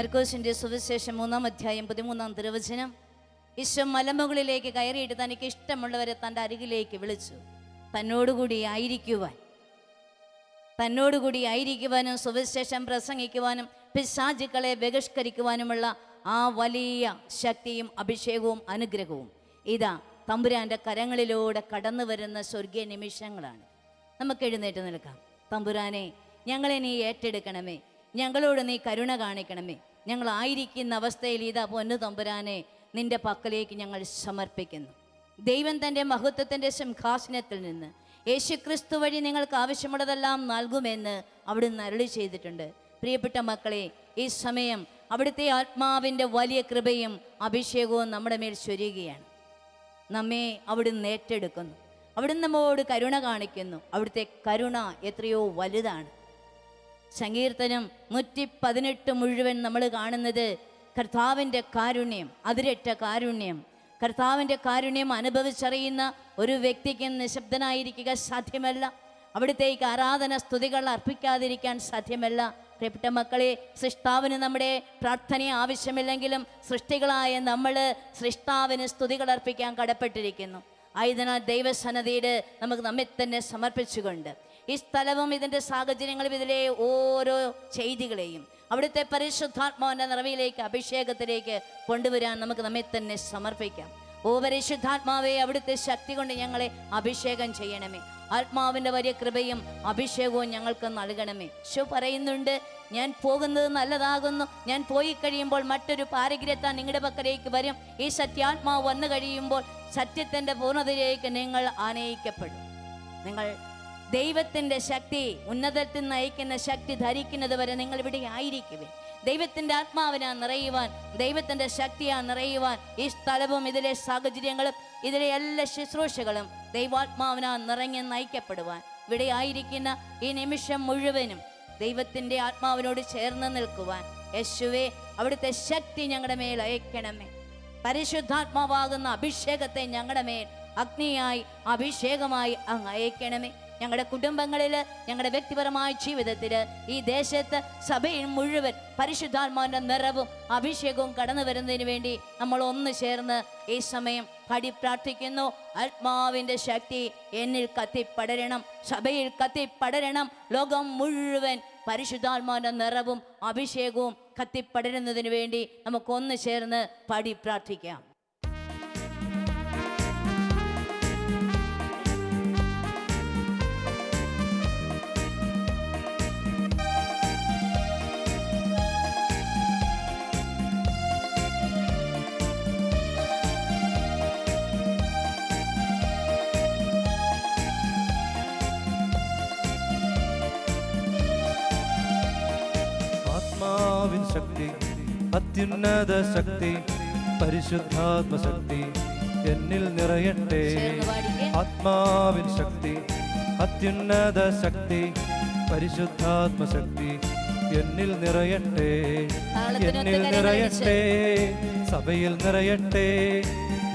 മർക്കോസിൻ്റെ സുവിശേഷം 3-ാം അധ്യായം 13-ാം തിരുവചനം. ഈശോ മലമുകളിലേക്ക് കയറിയിട്ട് തനിക്ക് ഇഷ്ടമുള്ളവരെ തൻ്റെ അരികിലേക്ക് വിളിച്ചു, തന്നോടുകൂടി ആയിരിക്കുവാനും സുവിശേഷം പ്രസംഗിക്കുവാനും പിശാചുക്കളെ ബഹിഷ്കരിക്കുവാനുമുള്ള ആ വലിയ ശക്തിയും അഭിഷേകവും അനുഗ്രഹവും ഇതാ തമ്പുരാൻ്റെ കരങ്ങളിലൂടെ കടന്നു വരുന്ന സ്വർഗീയ നിമിഷങ്ങളാണ്. നമുക്ക് എഴുന്നേറ്റ് നിൽക്കാം. തമ്പുരാനെ, ഞങ്ങളെ നീ ഏറ്റെടുക്കണമേ, ഞങ്ങളോട് നീ കരുണ കാണിക്കണമേ. ഞങ്ങളായിരിക്കുന്ന അവസ്ഥയിൽ ഇതാ പൊന്നു തമ്പുരാനെ നിൻ്റെ പക്കലേക്ക് ഞങ്ങൾ സമർപ്പിക്കുന്നു. ദൈവം തൻ്റെ മഹത്വത്തിൻ്റെ സിംഹാസനത്തിൽ നിന്ന് യേശുക്രിസ്തു വഴി നിങ്ങൾക്ക് ആവശ്യമുള്ളതെല്ലാം നൽകുമെന്ന് അവിടുന്ന് അരുളി ചെയ്തിട്ടുണ്ട്. പ്രിയപ്പെട്ട മക്കളെ, ഈ സമയം അവിടുത്തെ ആത്മാവിൻ്റെ വലിയ കൃപയും അഭിഷേകവും നമ്മുടെ മേൽ ചൊരിയുകയാണ്. നമ്മെ അവിടുന്ന് ഏറ്റെടുക്കുന്നു, അവിടുന്ന് നമ്മോട് കരുണ കാണിക്കുന്നു. അവിടുത്തെ കരുണ എത്രയോ വലുതാണ്. സങ്കീർത്തനം 118 മുഴുവൻ നമ്മൾ കാണുന്നത് കർത്താവിൻ്റെ കാരുണ്യം, അതിരറ്റ കാരുണ്യം. കർത്താവിൻ്റെ കാരുണ്യം അനുഭവിച്ചറിയുന്ന ഒരു വ്യക്തിക്ക് നിശബ്ദനായിരിക്കുക സാധ്യമല്ല. അവിടുത്തേക്ക് ആരാധന സ്തുതികൾ അർപ്പിക്കാതിരിക്കാൻ സാധ്യമല്ല. പ്രിയപ്പെട്ട മക്കളെ, സൃഷ്ടാവിന് നമ്മുടെ പ്രാർത്ഥന ആവശ്യമില്ലെങ്കിലും സൃഷ്ടികളായ നമ്മൾ സൃഷ്ടാവിന് സ്തുതികൾ അർപ്പിക്കാൻ കടപ്പെട്ടിരിക്കുന്നു. ആയതിനാൽ ദൈവസന്നിധിയിൽ നമുക്ക് നമ്മെ തന്നെ സമർപ്പിച്ചുകൊണ്ട് ഈ സ്ഥലവും ഇതിൻ്റെ സാഹചര്യങ്ങളും ഇതിലെ ഓരോ ചെയ്തികളെയും അവിടുത്തെ പരിശുദ്ധാത്മാവിൻ്റെ നിറവിലേക്ക് അഭിഷേകത്തിലേക്ക് കൊണ്ടുവരാൻ നമുക്ക് നമ്മെ തന്നെ സമർപ്പിക്കാം. ഓ പരിശുദ്ധാത്മാവെ, അവിടുത്തെ ശക്തി കൊണ്ട് ഞങ്ങളെ അഭിഷേകം ചെയ്യണമേ. ആത്മാവിൻ്റെ വലിയ കൃപയും അഭിഷേകവും ഞങ്ങൾക്ക് നൽകണമേ. ഈശോ പറയുന്നുണ്ട്, ഞാൻ പോകുന്നത് നല്ലതാകുന്നു, ഞാൻ പോയി കഴിയുമ്പോൾ മറ്റൊരു പാരഗ്രഹത്താൻ നിങ്ങളുടെ പക്കലേക്ക് വരും. ഈ സത്യാത്മാവ് വന്നു കഴിയുമ്പോൾ സത്യത്തിൻ്റെ പൂർണ്ണതയിലേക്ക് നിങ്ങൾ ആനയിക്കപ്പെടും. നിങ്ങൾ ദൈവത്തിൻ്റെ ശക്തി, ഉന്നതത്തിൽ നയിക്കുന്ന ശക്തി ധരിക്കുന്നത് വരെ നിങ്ങൾ ഇവിടെ ആയിരിക്കുവേ. ദൈവത്തിൻ്റെ ആത്മാവിനാ നിറയുവാൻ, ദൈവത്തിൻ്റെ ശക്തിയാ നിറയുവാൻ ഈ സ്ഥലവും ഇതിലെ സാഹചര്യങ്ങളും ഇതിലെ എല്ലാ ശുശ്രൂഷകളും ദൈവാത്മാവിനാ നിറഞ്ഞ് നയിക്കപ്പെടുവാൻ ഇവിടെ ആയിരിക്കുന്ന ഈ നിമിഷം മുഴുവനും ദൈവത്തിൻ്റെ ആത്മാവിനോട് ചേർന്ന് നിൽക്കുവാൻ യേശുവേ അവിടുത്തെ ശക്തി ഞങ്ങളുടെ മേൽ അയക്കണമേ. പരിശുദ്ധാത്മാവാകുന്ന അഭിഷേകത്തെ ഞങ്ങളുടെ മേൽ അഗ്നിയായി അഭിഷേകമായി അങ്ങ് അയക്കണമേ. ഞങ്ങളുടെ കുടുംബങ്ങളിൽ, ഞങ്ങളുടെ വ്യക്തിപരമായ ജീവിതത്തിൽ, ഈ ദേശത്ത്, സഭയിൽ മുഴുവൻ പരിശുദ്ധാത്മാവിൻ്റെ നിറവും അഭിഷേകവും കടന്നു വരുന്നതിന് വേണ്ടി നമ്മൾ ഒന്ന് ചേർന്ന് ഈ സമയം പ്രാർത്ഥിക്കുന്നു. ആത്മാവിൻ്റെ ശക്തി എന്നിൽ കത്തിപ്പടരണം, സഭയിൽ കത്തിപ്പടരണം. ലോകം മുഴുവൻ പരിശുദ്ധാത്മാവിൻ്റെ നിറവും അഭിഷേകവും കത്തിപ്പടരുന്നതിന് വേണ്ടി നമുക്കൊന്ന് ചേർന്ന് പ്രാർത്ഥിക്കാം. ആത്മാവിൻ ശക്തി, അത്യുന്നത ശക്തി, പരിശുദ്ധാത്മശക്തി എന്നിൽ നിറയട്ടെ. ആത്മാവിൻ ശക്തി, അത്യുന്നത ശക്തി, പരിശുദ്ധാത്മശക്തി എന്നിൽ നിറയട്ടെ. എന്നിൽ നിറയട്ടെ, സഭയിൽ നിറയട്ടെ,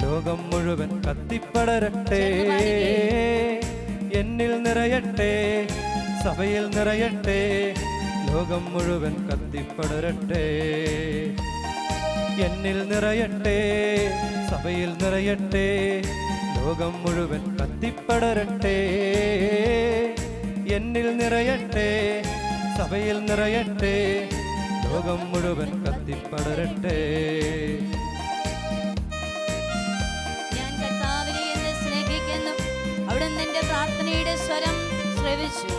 ലോകം മുഴുവൻ കത്തിപ്പടരട്ടെ. എന്നിൽ നിറയട്ടെ, സഭയിൽ നിറയട്ടെ, ലോകം മുഴുവൻ കത്തിപ്പടരട്ടെ. എന്നിൽ നിറയട്ടെ, സഭയിൽ നിറയട്ടെ, ലോകം മുഴുവൻ കത്തിപ്പടരട്ടെ. എന്നിൽ നിറയട്ടെ, സഭയിൽ നിറയട്ടെ, ലോകം മുഴുവൻ കത്തിപ്പടരട്ടെ. ഞാൻ കർത്താവിനെ എന്ന് സ്നേഹിക്കുന്നു. അവിടുന്ന് എൻ്റെ പ്രാർത്ഥനയുടെ സ്വരം ശ്രവിച്ചു.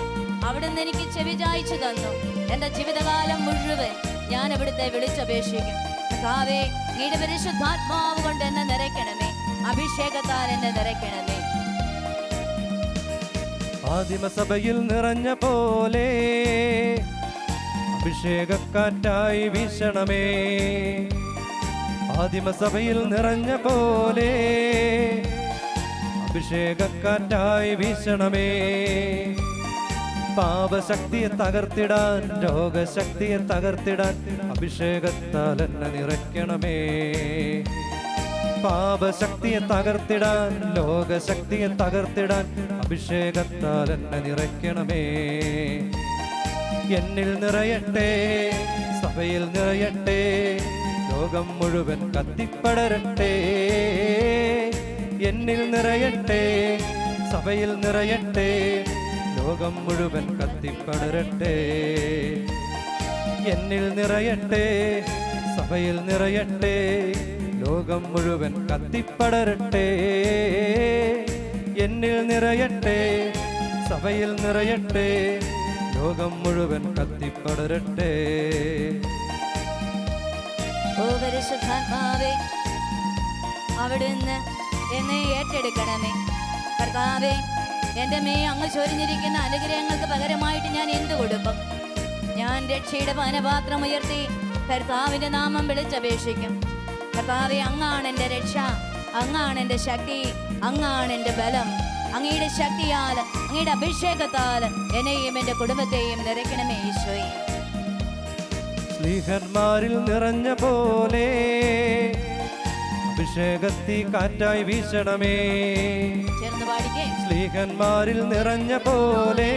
അവിടുന്ന് എനിക്ക് ചെവി ചായ്ച്ചു തന്നു. എൻ്റെ ജീവിതകാലം മുഴുവൻ ഞാൻ അവിടുത്തെ വിളിച്ചപേക്ഷിക്കും. കർത്താവേ, നീയുടെ പരിശുദ്ധാത്മാവ് കൊണ്ട് എന്നെ നിറയ്ക്കണമേ, അഭിഷേകത്താൽ എന്നെ നിറയ്ക്കണമേ. ആദിമസഭയിൽ നിറഞ്ഞ പോലെ അഭിഷേകക്കാറ്റായി വീശണമേ. ആദിമസഭയിൽ നിറഞ്ഞ പോലെ അഭിഷേകക്കാറ്റായി വീശണമേ. പാപശക്തിയെ തകർത്തിടാൻ, രോഗശക്തിയെ തകർത്തിടാൻ അഭിഷേകത്താൽ എന്നെ നിറയ്ക്കണമേ. പാപശക്തിയെ തകർത്തിടാൻ, ലോകശക്തിയെ തകർത്തിടാൻ അഭിഷേകത്താൽ എന്നെ നിറയ്ക്കണമേ. എന്നിൽ നിറയട്ടെ, സഭയിൽ നിറയട്ടെ, ലോകം മുഴുവൻ കത്തിപ്പടരട്ടെ. എന്നിൽ നിറയട്ടെ, സഭയിൽ നിറയട്ടെ, ലോകം മുഴുവൻ കത്തിപ്പടരട്ടെ. എന്നിൽ നിറയട്ടെ, സഭയിൽ നിറയട്ടെ, ലോകം മുഴുവൻ കത്തിപ്പടരട്ടെ. എന്നിൽ നിറയട്ടെ, സഭയിൽ നിറയട്ടെ, ലോകം മുഴുവൻ കത്തിപ്പടരട്ടെ. ഓ പരിശുദ്ധാത്മാവേ, അവിടുന്ന് എന്നെ ഏറ്റെടുക്കണമേ. കർത്താവേ, എൻ്റെ മേ അങ്ങ് ചൊരിഞ്ഞിരിക്കുന്ന അനുഗ്രഹങ്ങൾക്ക് പകരമായിട്ട് ഞാൻ എന്ത് കൊടുക്കും? ഞാൻ രക്ഷയുടെ പാനപാത്രം ഉയർത്തി കർത്താവിൻ്റെ നാമം വിളിച്ചപേക്ഷിക്കും. കർത്താവേ, അങ്ങാണ് എൻ്റെ രക്ഷ, അങ്ങാണ് എൻ്റെ ശക്തി, അങ്ങാണ് എൻ്റെ ബലം. അങ്ങയുടെ ശക്തിയാൽ, അങ്ങയുടെ അഭിഷേകത്താൽ എന്നെയും എൻ്റെ കുടുംബത്തെയും നിറയ്ക്കണമേ ഈശോയെ. സ്ലീഹന്മാരിൽ നിറഞ്ഞ പോലെ അഭിഷേകത്തി കാറ്റായി വീശണമേ. ചേർന്ന് പാടിക്കേ. സ്ലീഹന്മാരിൽ നിറഞ്ഞ പോലെ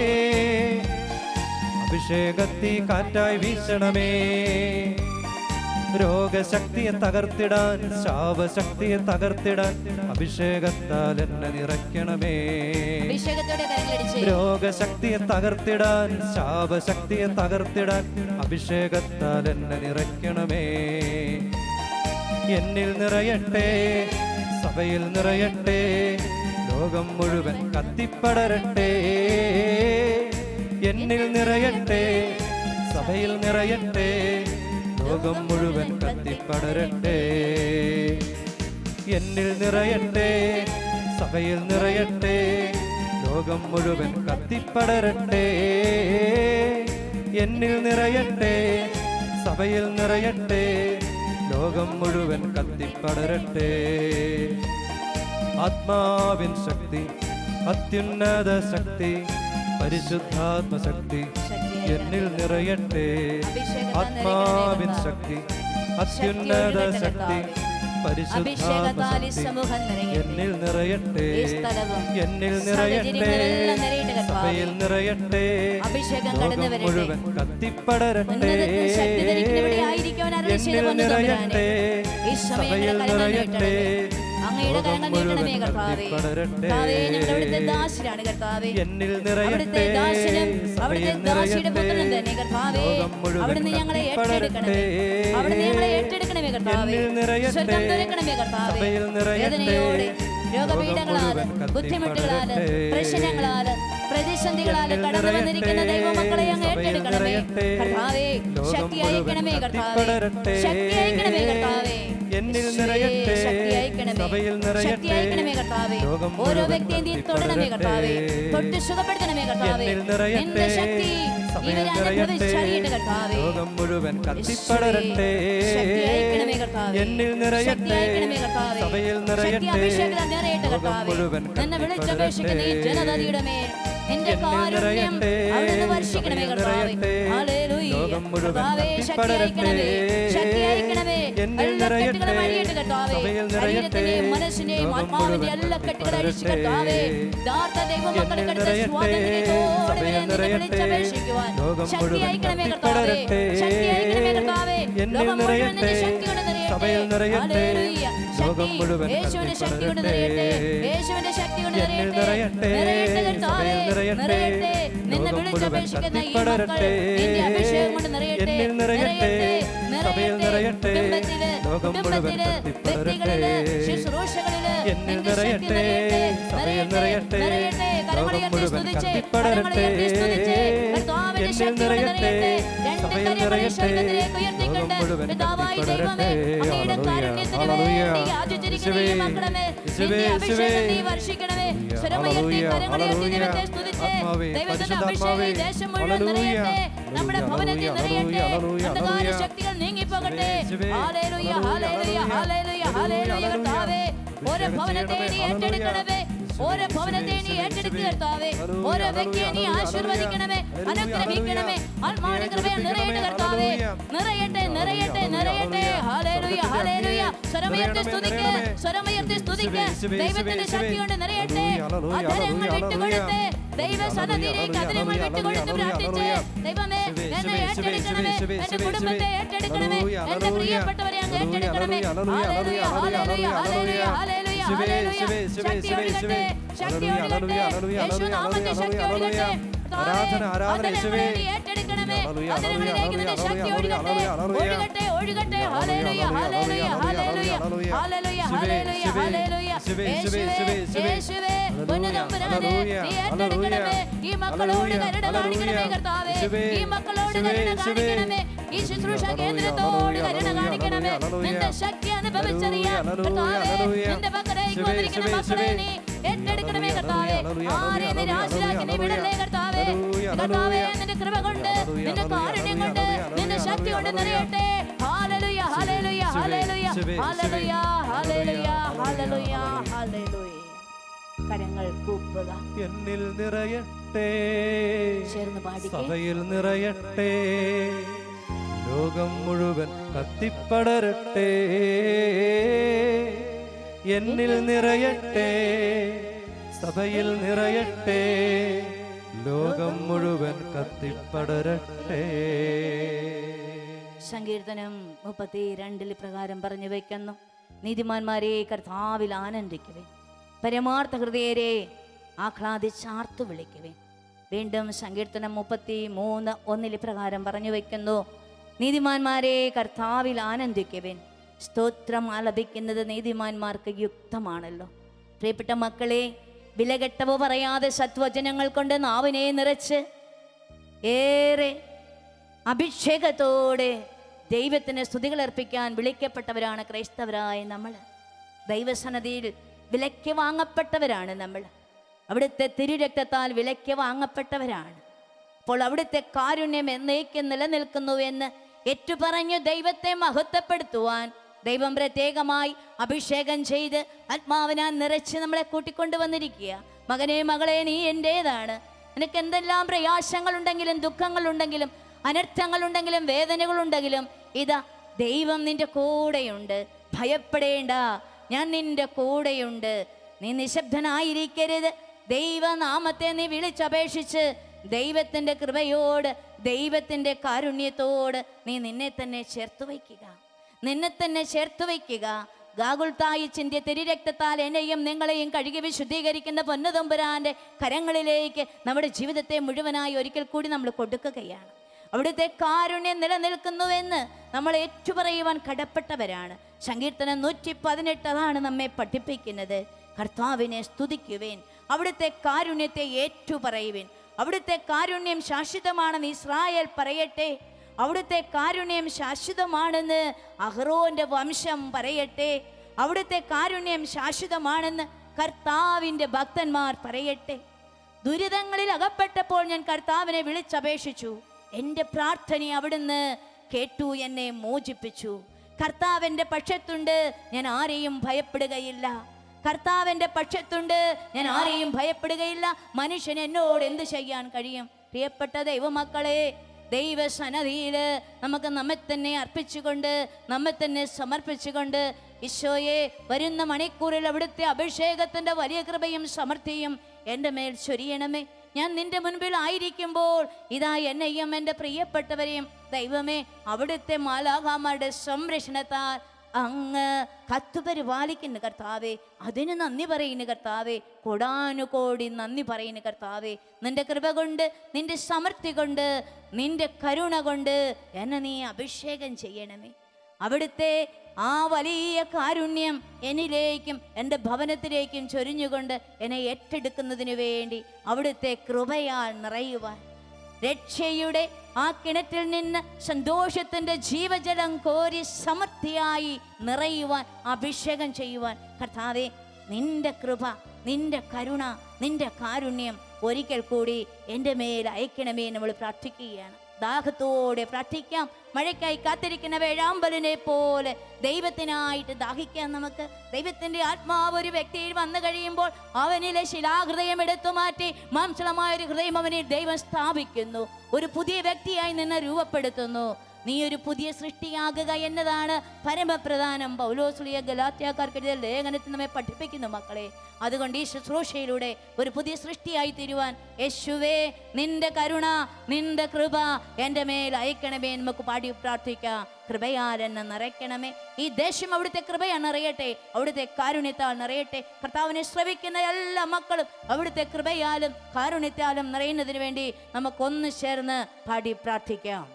അഭിഷേകത്തി കാറ്റായി വീശണമേ. രോഗശക്തിയെ തകർത്തിടാൻ, ശാപശക്തിയെ തകർത്തിടാൻ അഭിഷേകത്താൽ എന്നെ നിറയ്ക്കണമേ. രോഗശക്തിയെ തകർത്തിടാൻ, ശാപശക്തിയെ തകർത്തിടാൻ അഭിഷേകത്താൽ എന്നെ നിറയ്ക്കണമേ. എന്നിൽ നിറയട്ടെ, സഭയിൽ നിറയട്ടെ, ലോകം മുഴുവൻ കത്തിപ്പടരട്ടെ. എന്നിൽ നിറയട്ടെ, സഭയിൽ നിറയട്ടെ, ലോകം മുഴുവൻ കത്തിപ്പടരട്ടെ. എന്നിൽ നിറയട്ടെ, സഭയിൽ നിറയട്ടെ, ലോകം മുഴുവൻ കത്തിപ്പടരട്ടെ. എന്നിൽ നിറയട്ടെ, സഭയിൽ നിറയട്ടെ, ലോകം മുഴുവൻ കത്തിപ്പടരട്ടെ. ആത്മാവിൻ ശക്തി, അത്യുന്നത ശക്തി, പരിശുദ്ധാത്മശക്തി എന്നിൽ നിറയട്ടെ. ആത്മാവിൻ ശക്തി, അത്യുന്നത ശക്തി, പരിശുദ്ധാത്മശക്തി എന്നിൽ നിറയട്ടെ. എന്നിൽ നിറയട്ടെ, സഭയിൽ നിറയട്ടെ, ലോകം മുഴുവൻ കത്തിപ്പടരട്ടെ. എന്നിൽ നിറയട്ടെ, സഭയിൽ നിറയട്ടെ, അങ്ങയുടെ കരങ്ങൾ നീട്ടണമേ കർത്താവേ. കർത്താവേ, ഞങ്ങൾ അവിടുത്തെ ദാസരാണ് കർത്താവേ. എന്നിൽ നിറയട്ടെ, അവിടുത്തെ ദാസിയുടെ പുത്രൻ തന്നെ കർത്താവേ. അവിടുന്ന് ഞങ്ങളെ ഏറ്റെടുക്കണമേ, അവിടുന്ന് ഞങ്ങളെ ഏറ്റെടുക്കണമേ കർത്താവേ. സ്വർഗ്ഗം തുറക്കണമേ കർത്താവേ. വേദനയോടെ, രോഗപീഠങ്ങളാല്, ബുദ്ധിമുട്ടുകളാല്, പ്രശ്നങ്ങളാല്, പ്രതിസന്ധികളാല് കടന്നു വന്നിരിക്കുന്ന ദൈവമക്കളെ അങ്ങ് ഏറ്റെടുക്കണമേ കർത്താവേ. ശക്തി അയക്കണമേ കർത്താവേ, ശക്തി അയക്കണമേ കർത്താവേ. എന്നിൽ നിറയട്ടെ, സഭയിൽ നിറയട്ടെ, ഓരോ വ്യക്തിയും നീ തൊടണമേ കർത്താവേ, തൊട്ട് സുഖപ്പെടുത്തണമേ കർത്താവേ. നിന്റെ ശക്തി ഇവരെ അനുഭവിച്ചറിയട്ടെ കർത്താവേ. ലോകം മുഴുവൻ കത്തിപ്പടരട്ടെ. ശക്തി അയക്കണമേ കർത്താവേ, എന്നിൽ നിറയട്ടെ, സഭയിൽ നിറയട്ടെ, ലോകം മുഴുവൻ നിന്നെ വിളിച്ചപേക്ഷിക്കുന്ന ഈ ജനതയുടെ മേൽ നിന്റെ കാരുണ്യം അവിടുന്ന് വർഷിക്കണമേ കർത്താവേ. ഹല്ലേലൂയ. കർത്താവേ, ശക്തി അയക്കണമേ, ശക്തി അയക്കണമേ. എല്ലാ കെട്ടുകളും അഴിയട്ടെ കർത്താവേ. ശരീരത്തിന്റെയും മനസ്സിന്റെയും ആത്മാവിന്റെ എല്ലാ കെട്ടുകളും അഴിച്ച് കർത്താവേ. യഥാർത്ഥ ദൈവമക്കളെ കടുത്ത സ്വാതന്ത്ര്യത്തോടെ നിന്നെ വിളിച്ചപേക്ഷിക്കുവാൻ ശക്തി അയക്കണമേ കർത്താവേ, ശക്തി അയക്കണമേ കർത്താവേ. ലോകം മുഴുവൻ നിന്റെ ശക്തി കൊണ്ട് നിറയട്ടെ. ഹല്ലേലൂയ. ശക്തി യേശുവിന്റെ ശക്തി കൊണ്ട് നിറയട്ടെ, യേശുവിന്റെ ശക്തി കൊണ്ട് നിറയട്ടെ. നിറയട്ടെ കർത്താവേ, നിറയട്ടെ. നിന്നെ വിളിച്ചപേക്ഷിക്കുന്ന ഈ മക്കൾ നിന്റെ അഭിഷേകം കൊണ്ട് നിറയട്ടെ, നിറയട്ടെ, നിറയട്ടെ. കുടുംബത്തില്, വ്യക്തികളില്, ശുശ്രൂഷകളില് നിന്റെ ശക്തി നിറയട്ടെ, നിറയട്ടെ. കരങ്ങളുയർത്തി സ്തുതിച്ച്, കരങ്ങളുയർത്തി സ്തുതിച്ച് കർത്താവിന്റെ ശക്തി കൊണ്ട് നിറയട്ടെ. രണ്ട് കരങ്ങൾ സ്വർഗ്ഗത്തിലേക്ക് ഉയർത്തിക്കൊണ്ട് പിതാവായ ദൈവമേ, അങ്ങയുടെ കാരുണ്യത്തിന് വേണ്ടി യാചിച്ചിരിക്കുന്ന ഈ മക്കളെ മേൽ നിന്റെ അഭിഷേകം നീ വർഷിക്കണമേ. സ്വരമുയർത്തി കരങ്ങളുയർത്തി ദൈവത്തെ സ്തുതിച്ച് ദൈവത്തിന്റെ അഭിഷേകം ഈ ദേശം മുഴുവൻ നിറയട്ടെ, നമ്മുടെ ഭവനത്തിൽ നിറയട്ടെ. അന്ധകാര ശക്തികൾ നീങ്ങിപ്പോകട്ടെ. Hallelujah, hallelujah, hallelujah, hallelujah. കർത്താവേ, ഓരോ ഭവനത്തെ നീ ഏറ്റെടുക്കണമേ, ഓരോ ഭവനത്തെ നീ ഏറ്റെടുക്കുക കർത്താവേ. ഓരോ വ്യക്തിയെ നീ ആശീർവദിക്കണമേ, അനുഗ്രഹിക്കണമേ. ആത്മാവിന്റെ കൃപയാൽ നിറയട്ടെ കർത്താവേ, നിറയട്ടെ, നിറയട്ടെ, നിറയട്ടെ. Hallelujah, hallelujah. സ്വരമുയർത്തി സ്തുതിക്ക്, സ്വരമുയർത്തി സ്തുതിക്ക്. ദൈവത്തിന്റെ ശക്തി കൊണ്ട് നിറയട്ടെ. അധരങ്ങൾ വിട്ടുകൊടുത്ത് ദൈവസന്നിധിയിലേക്ക് അതിരങ്ങൾ വിട്ടുകൊടുത്ത് പ്രാർത്ഥിച്ച് ദൈവമേ എന്നെ ഏറ്റെടുക്കണമേ, എന്റെ കുടുംബത്തെ ഏറ്റെടുക്കണമേ, എന്റെ പ്രിയപ്പെട്ടവരെ അങ്ങ് ഏറ്റെടുക്കണമേ. Hallelujah hallelujah hallelujah hallelujah hallelujah. ശക്തി ഒഴുകട്ടെ, ശക്തി ഒഴുകട്ടെ, യേശുനാമത്തിൽ ശക്തി ഒഴുകട്ടെ. ഏറ്റെടുക്കണമേ, അതിരങ്ങളിലേക്ക് നിന്റെ ശക്തി ഒഴുകട്ടെ, ഒഴുകട്ടെ ഒഴുകട്ടെ. Hallelujah hallelujah hallelujah hallelujah hallelujah hallelujah. യേശുവേ യേശുവേ പൊന്നുതമ്പുരാനെ നീ ഏറ്റെടുക്കണമേ. ഈ മക്കളോട് കരുണ കാണിക്കണമേ കർത്താവേ, ഈ മക്കളോട് കരുണ കാണിക്കണമേ, ഈ ശുശ്രൂഷ കേന്ദ്രത്തോട് കരുണ കാണിക്കണമേ. നിന്റെ ശക്തി അനുഭവിച്ചറിയാം കർത്താവേ, നിന്റെ പക്കലേക്ക് വന്നിരിക്കുന്ന മക്കളെ നീ ഏറ്റെടുക്കണമേ കർത്താവേ. ആരെയും നിരാശരാക്കി നീ വിടല്ലേ കർത്താവേ. കർത്താവേ നിന്റെ കൃപ കൊണ്ട്, നിന്റെ കാരുണ്യം കൊണ്ട്, നിന്റെ ശക്തി കൊണ്ട് നിറയട്ടെ. Hallelujah hallelujah hallelujah hallelujah hallelujah hallelujah hallelujah. കരങ്ങൾ കൂപ്പുക. എന്നിൽ നിറയട്ടെ, ചേർന്ന് പാടിക്കേ. സഭയിൽ നിറയട്ടെ, ലോകം മുഴുവൻ കത്തിപ്പടരട്ടെ. എന്നിൽ നിറയട്ടെ, സഭയിൽ നിറയട്ടെ, ലോകം മുഴുവൻ കത്തിപ്പടരട്ടെ. സങ്കീർത്തനം 32 പ്രകാരം പറഞ്ഞു വയ്ക്കുന്നു, നീതിമാന്മാരെ കർത്താവിൽ ആനന്ദിക്കുവേ, പരമാർത്ഥ ഹൃദയരെ ആഹ്ലാദിച്ചാർത്തു വിളിക്കുവേ. വീണ്ടും സങ്കീർത്തനം 33:1 പ്രകാരം പറഞ്ഞു വയ്ക്കുന്നു, നീതിമാന്മാരെ കർത്താവിൽ ആനന്ദിക്കുവേൻ, സ്തോത്രം ആലപിക്കുന്നത് നീതിമാന്മാർക്ക് യുക്തമാണല്ലോ. പ്രിയപ്പെട്ട മക്കളെ, വിലകെട്ടവ പറയാതെ സത്വചനങ്ങൾ കൊണ്ട് നാവിനെ നിറച്ച് ഏറെ അഭിഷേകത്തോടെ ദൈവത്തിന് സ്തുതികൾ അർപ്പിക്കാൻ വിളിക്കപ്പെട്ടവരാണ് ക്രൈസ്തവരായ നമ്മൾ. ദൈവസന്നിധിയിൽ വിലയ്ക്ക് വാങ്ങപ്പെട്ടവരാണ് നമ്മൾ. അവിടുത്തെ തിരുരക്തത്താൽ വിലയ്ക്ക് വാങ്ങപ്പെട്ടവരാണ്. അപ്പോൾ അവിടുത്തെ കാരുണ്യം എന്നേക്കും നിലനിൽക്കുന്നു എന്ന് ഏറ്റുപറഞ്ഞു ദൈവത്തെ മഹത്വപ്പെടുത്തുവാൻ ദൈവം പ്രത്യേകമായി അഭിഷേകം ചെയ്ത് ആത്മാവിനാൽ നിറച്ച് നമ്മളെ കൂട്ടിക്കൊണ്ടുവന്നിരിക്കുക. മകനെ മകളെ, നീ എൻ്റേതാണ്. നിനക്ക് എന്തെല്ലാം പ്രയാസങ്ങളുണ്ടെങ്കിലും ദുഃഖങ്ങളുണ്ടെങ്കിലും അനർത്ഥങ്ങളുണ്ടെങ്കിലും വേദനകളുണ്ടെങ്കിലും ഇതാ ദൈവം നിന്റെ കൂടെയുണ്ട്. ഭയപ്പെടേണ്ട, ഞാൻ നിന്റെ കൂടെയുണ്ട്. നീ നിശബ്ദനായിരിക്കരുത്. ദൈവനാമത്തെ നീ വിളിച്ചപേക്ഷിച്ച് ദൈവത്തിൻ്റെ കൃപയോട്, ദൈവത്തിൻ്റെ കാരുണ്യത്തോട് നീ നിന്നെ തന്നെ ചേർത്ത് വയ്ക്കുക, നിന്നെ തന്നെ ചേർത്ത് വയ്ക്കുക. ഗാഗുൽത്തായി ചിന്തിയ തിരുരക്തത്താൽ എന്നെയും നിങ്ങളെയും കഴുകി വിശുദ്ധീകരിക്കുന്ന പൊന്നുതമ്പുരാൻ്റെ കരങ്ങളിലേക്ക് നമ്മുടെ ജീവിതത്തെ മുഴുവനായി ഒരിക്കൽ കൂടി നമ്മൾ കൊടുക്കുകയാണ്. അവിടുത്തെ കാരുണ്യം നിലനിൽക്കുന്നുവെന്ന് നമ്മൾ ഏറ്റുപറയുവാൻ കടപ്പെട്ടവരാണ്. സങ്കീർത്തനം 118 അതാണ് നമ്മെ പഠിപ്പിക്കുന്നത്. കർത്താവിനെ സ്തുതിക്കുവേൻ, അവിടുത്തെ കാരുണ്യത്തെ ഏറ്റുപറയുവേൻ. അവിടുത്തെ കാരുണ്യം ശാശ്വതമാണെന്ന് ഇസ്രായേൽ പറയട്ടെ. അവിടുത്തെ കാരുണ്യം ശാശ്വതമാണെന്ന് അഹ്റോന്റെ വംശം പറയട്ടെ. അവിടുത്തെ കാരുണ്യം ശാശ്വതമാണെന്ന് കർത്താവിൻ്റെ ഭക്തന്മാർ പറയട്ടെ. ദുരിതങ്ങളിൽ അകപ്പെട്ടപ്പോൾ ഞാൻ കർത്താവിനെ വിളിച്ചപേക്ഷിച്ചു. എൻ്റെ പ്രാർത്ഥന അവിടുന്ന് കേട്ടു, എന്നെ മോചിപ്പിച്ചു. കർത്താവിൻ്റെ പക്ഷത്തുണ്ട്, ഞാൻ ആരെയും ഭയപ്പെടുകയില്ല. കർത്താവിൻ്റെ പക്ഷത്തുണ്ട്, ഞാൻ ആരെയും ഭയപ്പെടുകയില്ല. മനുഷ്യൻ എന്നോട് എന്ത് ചെയ്യാൻ കഴിയും? പ്രിയപ്പെട്ട ദൈവമക്കളെ, ദൈവസന്നിധിയിൽ നമുക്ക് നമ്മെ തന്നെ അർപ്പിച്ചുകൊണ്ട്, നമ്മെ തന്നെ സമർപ്പിച്ചുകൊണ്ട്, ഈശോയെ വരുന്ന മണിക്കൂറിൽ അവിടുത്തെ അഭിഷേകത്തിൻ്റെ വലിയ കൃപയും സമൃദ്ധിയും എൻ്റെ മേൽ ചൊരിയണമേ. ഞാൻ നിന്റെ മുൻപിൽ ആയിരിക്കുമ്പോൾ ഇതാ എന്നെയും എൻ്റെ പ്രിയപ്പെട്ടവരെയും ദൈവമേ അവിടുത്തെ മാലാഖമാരുടെ സംരക്ഷണത്താൽ അങ്ങ് കത്തുപരിപാലിക്കുന്നു കർത്താവേ. അതിന് നന്ദി പറയുന്നു കർത്താവേ, കൊടാനുകോടി നന്ദി പറയുന്നു കർത്താവേ. നിന്റെ കൃപ കൊണ്ട്, നിന്റെ സമൃദ്ധി കൊണ്ട്, നിന്റെ കരുണ കൊണ്ട് എന്നെ നീ അഭിഷേകം ചെയ്യണമേ. അവിടുത്തെ ആ വലിയ കാരുണ്യം എന്നിലേക്കും എൻ്റെ ഭവനത്തിലേക്കും ചൊരിഞ്ഞുകൊണ്ട് എന്നെ ഏറ്റെടുക്കുന്നതിന് വേണ്ടി അവിടുത്തെ കൃപയാൽ നിറയുവാൻ, രക്ഷയുടെ ആ കിണറ്റിൽ നിന്ന് സന്തോഷത്തിൻ്റെ ജീവജലം കോരി സമൃദ്ധിയായി നിറയുവാൻ, അഭിഷേകം ചെയ്യുവാൻ കർത്താവേ നിന്റെ കൃപ, നിന്റെ കരുണ, നിന്റെ കാരുണ്യം ഒരിക്കൽ കൂടി എൻ്റെ മേൽ അയക്കണമേ നമ്മൾ പ്രാർത്ഥിക്കുകയാണ്. ദാഹത്തോടെ പ്രാർത്ഥിക്കാം. മഴയ്ക്കായി കാത്തിരിക്കുന്ന വേഴാമ്പലിനെ പോലെ ദൈവത്തിനായിട്ട് ദാഹിക്കാം. നമുക്ക് ദൈവത്തിൻ്റെ ആത്മാവ് ഒരു വ്യക്തിയിൽ വന്നു കഴിയുമ്പോൾ അവനിലെ ശിലാഹൃദയം എടുത്തു മാറ്റി മാംസളമായ ഒരു ഹൃദയം അവനിൽ ദൈവം സ്ഥാപിക്കുന്നു. ഒരു പുതിയ വ്യക്തിയായി നിന്നെ രൂപപ്പെടുത്തുന്നു. നീ ഒരു പുതിയ സൃഷ്ടിയാകുക എന്നതാണ് പരമപ്രധാനം. പൗലോസ്ലിയ ഗലാത്യക്കാർക്ക് എഴുതിയ ലേഖനത്തിൽ നമ്മെ പഠിപ്പിക്കുന്നു മക്കളെ. അതുകൊണ്ട് ഈ ശുശ്രൂഷയിലൂടെ ഒരു പുതിയ സൃഷ്ടിയായി തീരുവാൻ യേശുവേ നിന്റെ കരുണ, നിന്റെ കൃപ എൻ്റെ മേൽ അയക്കണമേ നമുക്ക് പാടി പ്രാർത്ഥിക്കാം. കൃപയാൽ എന്നെ നിറയ്ക്കണമേ. ഈ ദേശം അവിടുത്തെ കൃപയാൽ നിറയട്ടെ, അവിടുത്തെ കാരുണ്യത്താൽ നിറയട്ടെ. കർത്താവിനെ ശ്രവിക്കുന്ന എല്ലാ മക്കളും അവിടുത്തെ കൃപയാലും കാരുണ്യത്താലും നിറയുന്നതിന് വേണ്ടി നമുക്കൊന്ന് ചേർന്ന് പാടി പ്രാർത്ഥിക്കാം.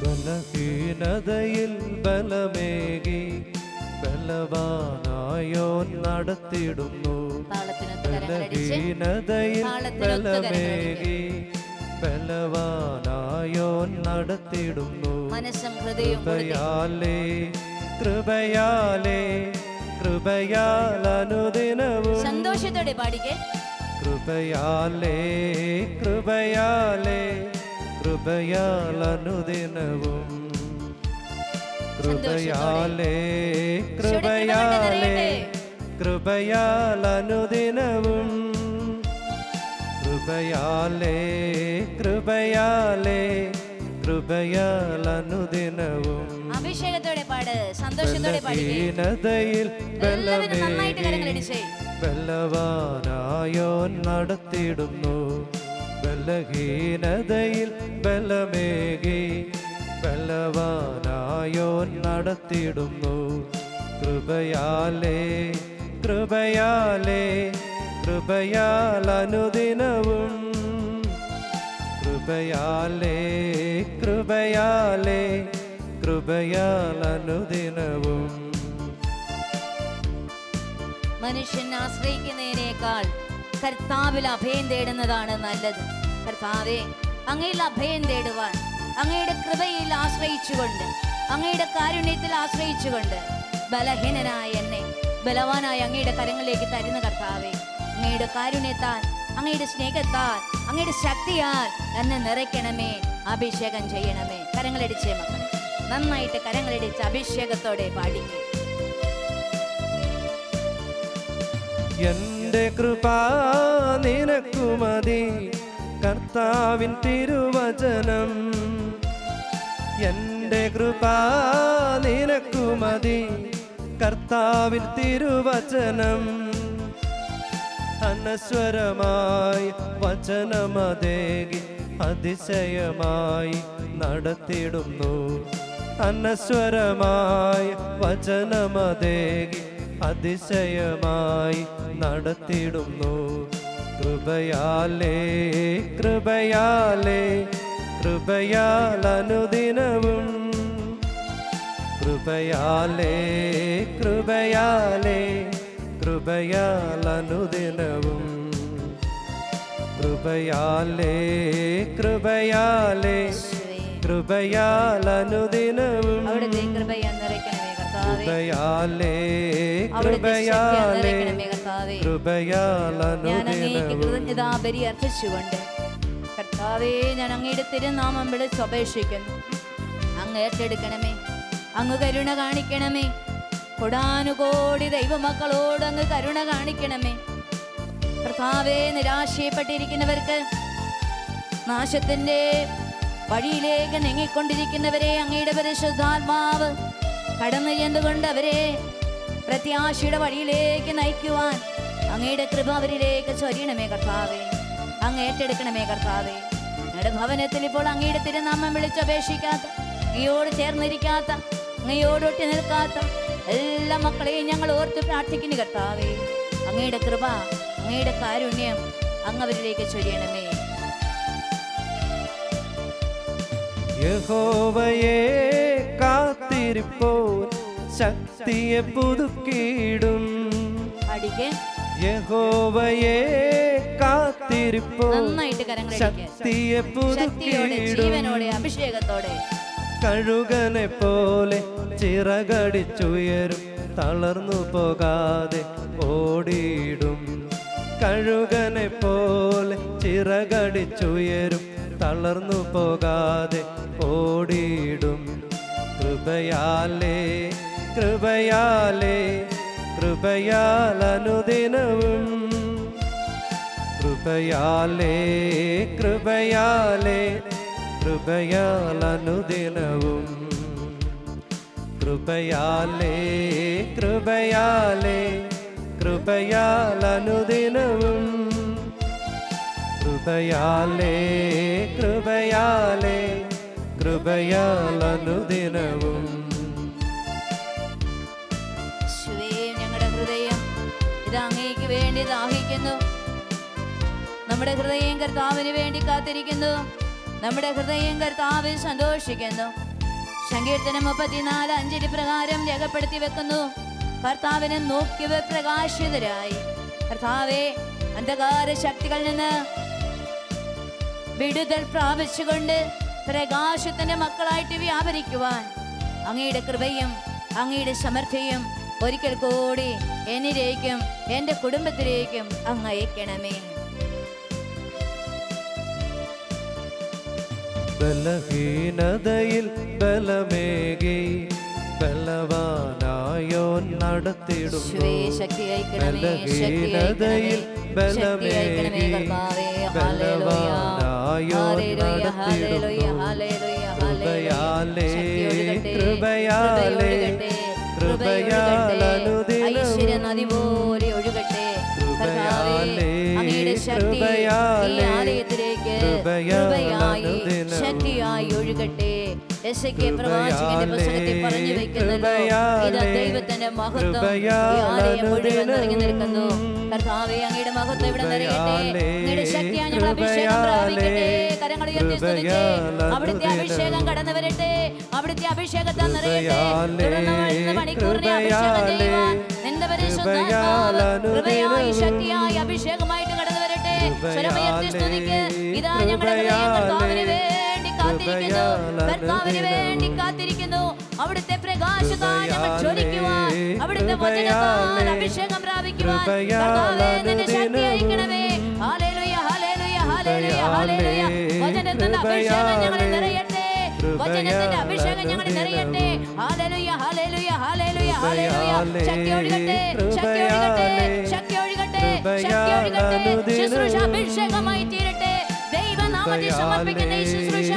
ബലഹീനതയിൽ ബലമേകി ബലവാനായോൻ നടത്തിടുന്നു. ബലഹീനതയിൽ ബലമേകി ബലവാനായോൻ നടത്തിടുന്നു. കൃപയാലേ കൃപയാലേ കൃപയാൽ അനുദിനവും സന്തോഷത്തോടെ പാടിക്കേ. കൃപയാലേ കൃപയാലേ കൃപയാൽ അനുദിനവും കൃപയാലേ കൃപയാലേ കൃപയാൽ അനുദിനവും കൃപയാലേ കൃപയാലേ കൃപയാൽ അനുദിനവും അഭിഷേകത്തോടെ പാട്, സന്തോഷത്തോടെ ബലഹീനതയിൽ ബലമേകി ബലവാനായോൻ നടത്തിടുന്നു. ബലഹീനതയിൽ ബലമേകി ബലവാനായോൻ നടത്തിടുന്നു. കൃപയാലേ കൃപയാലേ കൃപയാൽ അനുദിനവും കൃപയാലേ കൃപയാലേ കൃപയാൽ അനുദിനവും. മനുഷ്യൻ ആശ്രയിക്കുന്നതിനേക്കാൾ കർത്താവിൽ അഭയം തേടുന്നതാണ് നല്ലത്. കർത്താവേ, അങ്ങയിൽ അഭയം തേടുവാൻ, അങ്ങയുടെ കൃപയിൽ ആശ്രയിച്ചുകൊണ്ട്, അങ്ങയുടെ കാരുണ്യത്തിൽ ആശ്രയിച്ചുകൊണ്ട് ബലഹീനനായ എന്നെ ബലവാനായ അങ്ങയുടെ കരങ്ങളിലേക്ക് തരുന്ന കർത്താവേ, അങ്ങയുടെ കാരുണ്യത്താൽ, അങ്ങയുടെ സ്നേഹത്താൽ, അങ്ങയുടെ ശക്തിയാൽ എന്നെ നിറയ്ക്കണമേ, അഭിഷേകം ചെയ്യണമേ. കരങ്ങളടിച്ചേ മക്കളെ, നന്നായിട്ട് കരങ്ങളടിച്ച് അഭിഷേകത്തോടെ പാടിക്കേ. എന്റെ കൃപ നിനക്കു മതി, കർത്താവിൻ തിരുവചനം. എന്റെ കൃപ നിനക്കു മതി, കർത്താവിൻ തിരുവചനം. അനശ്വരമായി വചനമതേകി അതിശയമായി നടത്തിടുന്നു. അനശ്വരമായി വചനമതേകി അതിശയമായി നടത്തിടുന്നു. കൃപയാലേ കൃപയാലേ കൃപയാൽ അനുദിനവും കൃപയാലേ കൃപയാലേ കൃപയാൽ അനുദിനവും കൃപയാലേ കൃപയാലേ കൃപയാൽ അനുദിനവും കൃപയാലേ കൃപയാലേ കൃപയാൽ അനുദിനവും. അർത്ഥിച്ചുകൊണ്ട് കർത്താവേ, ഞാൻ അങ്ങയുടെ തിരുനാമം വിളിച്ച് അപേക്ഷിക്കുന്നു. അങ്ങ് ഏറ്റെടുക്കണമേ, അങ്ങ് കരുണ കാണിക്കണമേ. കൊടാനുകോടി ദൈവമക്കളോട് അങ്ങ് കരുണ കാണിക്കണമേ. കർത്താവേ, നിരാശയപ്പെട്ടിരിക്കുന്നവർക്ക്, നാശത്തിന്റെ വഴിയിലേക്ക് നീങ്ങിക്കൊണ്ടിരിക്കുന്നവരെ അങ്ങയുടെ പരിശുദ്ധാത്മാവ് കടന്നു ചെന്നുകൊണ്ട് അവരെ പ്രത്യാശയുടെ വഴിയിലേക്ക് നയിക്കുവാൻ അങ്ങയുടെ കൃപ അവരിലേക്ക് ചൊരിയണമേ കർത്താവേ. അങ്ങ് ഏറ്റെടുക്കണമേ കർത്താവേ. ഞങ്ങളുടെ ഭവനത്തിൽ ഇപ്പോൾ അങ്ങയുടെ തിരുനാമം വിളിച്ചപേക്ഷിക്കാത്ത, അങ്ങയോട് ചേർന്നിരിക്കാത്ത, അങ്ങയോടൊട്ടി നിൽക്കാത്ത എല്ലാ മക്കളെയും ഞങ്ങൾ ഓർത്ത് പ്രാർത്ഥിക്കുന്നു കർത്താവേ. അങ്ങയുടെ കൃപ, അങ്ങയുടെ കാരുണ്യം അങ്ങ് അവരിലേക്ക് ചൊരിയണമേ. യഹോവയെ കാത്തിരിപ്പോൾ ശക്തിയെ പുതുക്കിയിടും. യഹോവയെ കാത്തിരിപ്പോൾ ശക്തിയെ പുതുക്കിയിടും. അഭിഷേകത്തോടെ കഴുകനെ പോലെ ചിറകടിച്ചുയരും, തളർന്നു പോകാതെ ഓടിയിടും. കഴുകനെ പോലെ ചിറകടിച്ചുയരും, തളർന്നു പോകാതെ ഓടിയിടും. കൃപയാലേ കൃപയാലേ കൃപയാൽ അനുദിനവും, കൃപയാലേ കൃപയാലേ കൃപയാൽ അനുദിനവും, കൃപയാലേ കൃപയാലേ കൃപയാൽ അനുദിനവും, കൃപയാലേ കൃപയാലേ കൃപയാൽ അനുദിനവും. ഞങ്ങളുടെ ഹൃദയം ഇത് അങ്ങേക്ക് വേണ്ടി ദാഹിക്കുന്നു. നമ്മുടെ ഹൃദയം കർത്താവിന് വേണ്ടി കാത്തിരിക്കുന്നു. നമ്മുടെ ഹൃദയം കർത്താവിൽ സന്തോഷിക്കുന്നു. സങ്കീർത്തനം 34:5 പ്രകാരം രേഖപ്പെടുത്തി വെക്കുന്നു, കർത്താവിനെ നോക്കിയവർ പ്രകാശിതരായി. കർത്താവെ, അന്ധകാര ശക്തികളിൽ നിന്ന് വിടുതൽ പ്രാപിച്ചുകൊണ്ട് പ്രകാശത്തിന്റെ മക്കളായിട്ട് വ്യാപരിക്കുവാൻ അങ്ങയുടെ കൃപയും അങ്ങയുടെ സമൃദ്ധിയും ഒരിക്കൽ കൂടി എന്നിലേക്കും എൻ്റെ കുടുംബത്തിലേക്കും അങ്ങ് അയക്കണമേ. ബലഹീനതയിൽ ബലമേകി ബലവാനായോൻ നടത്തിടും. ബലഹീനതയിൽ ബലമേകി ബലവാനായോൻ നടത്തിടും. കൃപയാലേ കൃപയാലേ കൃപയാൽ അനുദിനവും, കൃപയാലേ കൃപയാലേ കൃപയാൽ ശക്തിയായി ഒഴുകട്ടെ. പ്രവാചകന്റെ പുസ്തകത്തിൽ പറഞ്ഞു വെക്കുന്നല്ലോ, ഇതാ ദൈവത്തിന്റെ മഹത്വം ഈ ആലയം മുഴുവൻ നിറഞ്ഞു നിൽക്കുന്നു. കർത്താവേ, അങ്ങയുടെ മഹത്വം ഇവിടെ നിറയട്ടെ. അങ്ങയുടെ ശക്തിയാൽ ഞങ്ങൾ അഭിഷേകം പ്രാപിക്കട്ടെ. കരങ്ങൾ ഉയർത്തി സ്തുതിച്ച് അവിടുത്തെ അഭിഷേകം കടന്നു വരട്ടെ. അവിടുത്തെ അഭിഷേകത്താൽ നിറയട്ടെ. തുടർന്ന് വരുന്ന മണിക്കൂറിനെ അഭിഷേകം ചെയ്യുവാൻ നിന്റെ പരിശുദ്ധാത്മാവ് കൃപയായി ശക്തിയായി അഭിഷേകമായിട്ട് കടന്നു വരട്ടെ. സ്വരമുയർത്തി സ്തുതിക്ക്. ഇതാ ഞങ്ങളുടെ ഹൃദയം കർത്താവിന് വേണ്ടി കാത്തിരിക്കുന്നു. കർത്താവിന് വേണ്ടി കാത്തിരിക്കുന്നു. അവിടുത്തെ പ്രകാശത്താൽ ഞങ്ങൾ ജ്വലിക്കുവാൻ, അവിടുത്തെ വചനത്താൽ അഭിഷേകം പ്രാപിക്കുവാൻ കർത്താവേ, നിന്റെ ശക്തി അയക്കണമേ. Hallelujah hallelujah hallelujah hallelujah. വചനത്തിന്റെ അഭിഷേകം ഞങ്ങളിൽ നിറയട്ടെ. വചനത്തിന്റെ അഭിഷേകം ഞങ്ങളിൽ നിറയട്ടെ. Hallelujah hallelujah hallelujah hallelujah. ശക്തി ഒഴുകട്ടെ, ശക്തി ഒഴുകട്ടെ, ശക്തി ഒഴുകട്ടെ, ശക്തി ഒഴുകട്ടെ. ശുശ്രൂഷ അഭിഷേകമായി തീരട്ടെ. ദൈവനാമത്തിൽ സമർപ്പിക്കുന്ന ഈ ശുശ്രൂഷ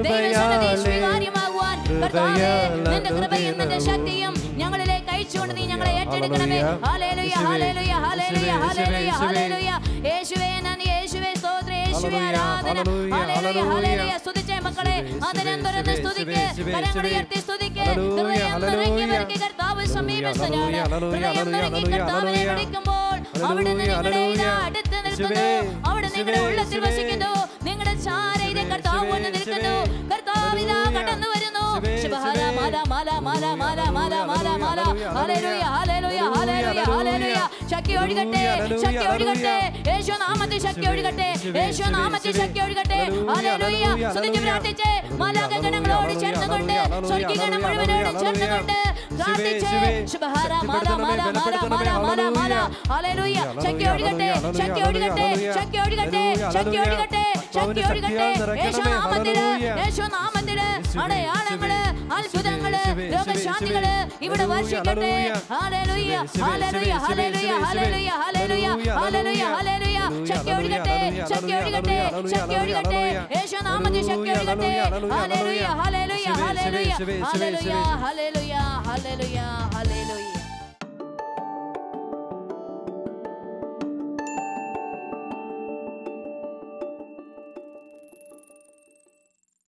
ദൈവസന്നിധിയിൽ സ്വീകാര്യമാകുവാൻ കർത്താവേ, നിന്റെ കൃപയും നിന്റെ ശക്തിയും ഞങ്ങളിലേക്ക് അയച്ചുകൊണ്ട് നീ ഞങ്ങളെ ഏറ്റെടുക്കണമേ. Hallelujah hallelujah hallelujah hallelujah hallelujah. യേശുവേ നന്ദി, യേശുവേ സ്തോത്രം, യേശുവേ ആരാധന. Hallelujah hallelujah. സ്തുതിച്ചേ മക്കളെ, അതിനെ തുറന്ന് സ്തുതിക്ക്, കരങ്ങൾ ഉയർത്തി സ്തുതിക്ക്. ഹൃദയം നിറഞ്ഞവർക്ക് കർത്താവ് സമീപസ്ഥനാണ്. ഹൃദയം നിറഞ്ഞി കർത്താവിനെ വിളിക്കുമ്പോൾ അവിടുന്ന് നിങ്ങളെ അടുത്ത് നിൽക്കുന്നു. അവിടെ നിങ്ങളുടെ ഉള്ളത്തിൽ വസിക്കുന്നു. നിങ്ങളുടെ ചാരയിലെ കർത്താവ് കൊണ്ട് നിൽക്കുന്നു. കർത്താവ് ഇതാ കടന്നു വരുന്നു. ശക്തി ഒഴുകട്ടെ, ശക്തി ഒഴുകട്ടെ. യേശു നാമത്തിൽ ശക്തി ഒഴുകട്ടെ, യേശു നാമത്തിൽ ശക്തി ഒഴുകട്ടെ. ഹല്ലേലൂയ. സ്തുതിച്ച് പ്രാർത്ഥിച്ച് മാലാഖഗണങ്ങളോട് ചേർന്നുകൊണ്ട്, സ്വർഗ്ഗഗണം മുഴുവനോട് ചേർന്നുകൊണ്ട് പ്രാർത്ഥിച്ച് ശുഭഹാര മാല മാല മാല മാല മാല മാല. ഹല്ലേലൂയ. ശക്തി ഒഴുകട്ടെ, ശക്തി ഒഴുകട്ടെ, ശക്തി ഒഴുകട്ടെ, ശക്തി ഒഴുകട്ടെ, ശക്തി ഒഴുകട്ടെ. യേശു നാമത്തില്, യേശു നാമത്തില് അടയാളങ്ങള്, അത്ഭുതങ്ങള്, രോഗശാന്തികള് ഇവിടെ വർഷിക്കട്ടെ. Hallelujah hallelujah hallelujah hallelujah hallelujah hallelujah hallelujah. ശക്തി ഒഴുകട്ടെ, ശക്തി ഒഴുകട്ടെ, ശക്തി ഒഴുകട്ടെ. യേശു നാമത്തിൽ ശക്തി ഒഴുകട്ടെ. Hallelujah hallelujah hallelujah hallelujah hallelujah hallelujah hallelujah.